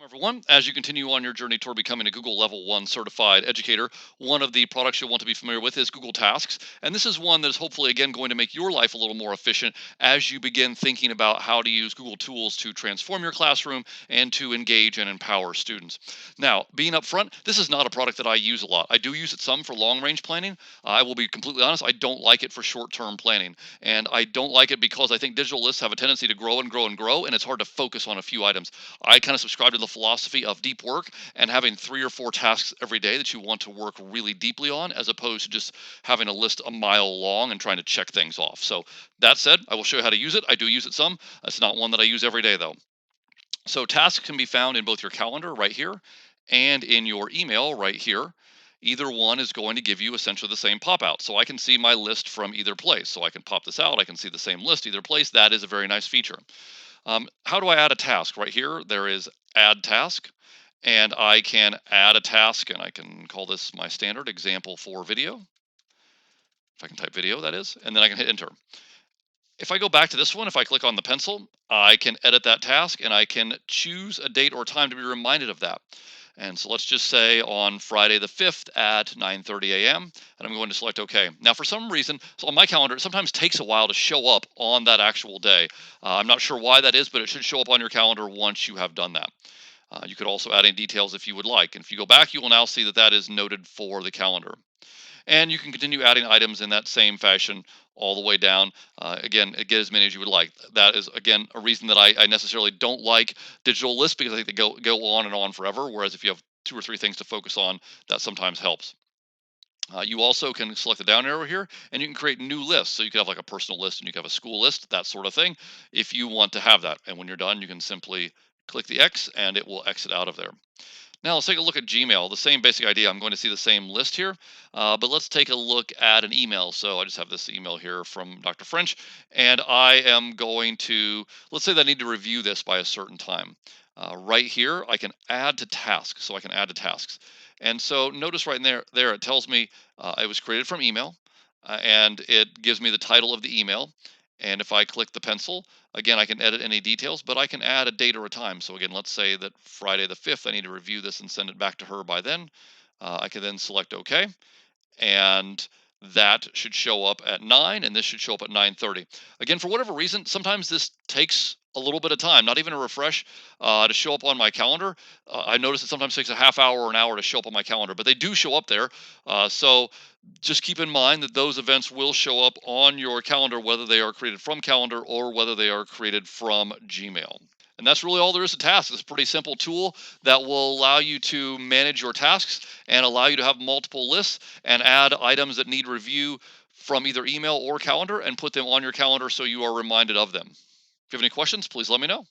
Everyone, as you continue on your journey toward becoming a Google Level 1 certified educator, one of the products you'll want to be familiar with is Google Tasks. And this is one that is hopefully, again, going to make your life a little more efficient as you begin thinking about how to use Google tools to transform your classroom and to engage and empower students. Now, being upfront, this is not a product that I use a lot. I do use it some for long range planning. I will be completely honest, I don't like it for short term planning. And I don't like it because I think digital lists have a tendency to grow and grow and grow, and it's hard to focus on a few items. I kind of subscribe to the philosophy of deep work and having 3 or 4 tasks every day that you want to work really deeply on, as opposed to just having a list a mile long and trying to check things off. So, that said, I will show you how to use it. I do use it some. It's not one that I use every day, though. So, tasks can be found in both your calendar right here and in your email right here. Either one is going to give you essentially the same pop out. So I can see my list from either place. So I can pop this out. I can see the same list either place. That is a very nice feature. How do I add a task? Right here, there is add task, and I can add a task, and I can call this my standard example for video. If I can type video, that is, and then I can hit enter. If I go back to this one, if I click on the pencil, I can edit that task and I can choose a date or time to be reminded of that. And so let's just say on Friday the 5th at 9:30 a.m. and I'm going to select OK. Now, for some reason, so on my calendar, it sometimes takes a while to show up on that actual day. I'm not sure why that is, but it should show up on your calendar once you have done that. You could also add any details if you would like. And if you go back, you will now see that that is noted for the calendar. And you can continue adding items in that same fashion all the way down. Again, get as many as you would like. That is, again, a reason that I necessarily don't like digital lists, because I think they go on and on forever. Whereas if you have 2 or 3 things to focus on, that sometimes helps. You also can select the down arrow here, and you can create new lists. So you could have like a personal list, and you can have a school list, that sort of thing, if you want to have that. And when you're done, you can simply click the X, and it will exit out of there. Now let's take a look at Gmail. The same basic idea. I'm going to see the same list here, but let's take a look at an email. So I just have this email here from Dr. French, and I am going to, let's say that I need to review this by a certain time. Right here, I can add to tasks. So I can add to tasks. And so notice right in there it tells me it was created from email, and it gives me the title of the email. And if I click the pencil, again, I can edit any details, but I can add a date or a time. So again, let's say that Friday the 5th, I need to review this and send it back to her by then. I can then select OK, and that should show up at 9, and this should show up at 9:30. Again, for whatever reason, sometimes this takes a little bit of time, not even a refresh, to show up on my calendar. I notice it sometimes takes a half hour or an hour to show up on my calendar, but they do show up there. So just keep in mind that those events will show up on your calendar, whether they are created from calendar or whether they are created from Gmail. And that's really all there is to tasks. It's a pretty simple tool that will allow you to manage your tasks and allow you to have multiple lists and add items that need review from either email or calendar and put them on your calendar so you are reminded of them. If you have any questions, please let me know.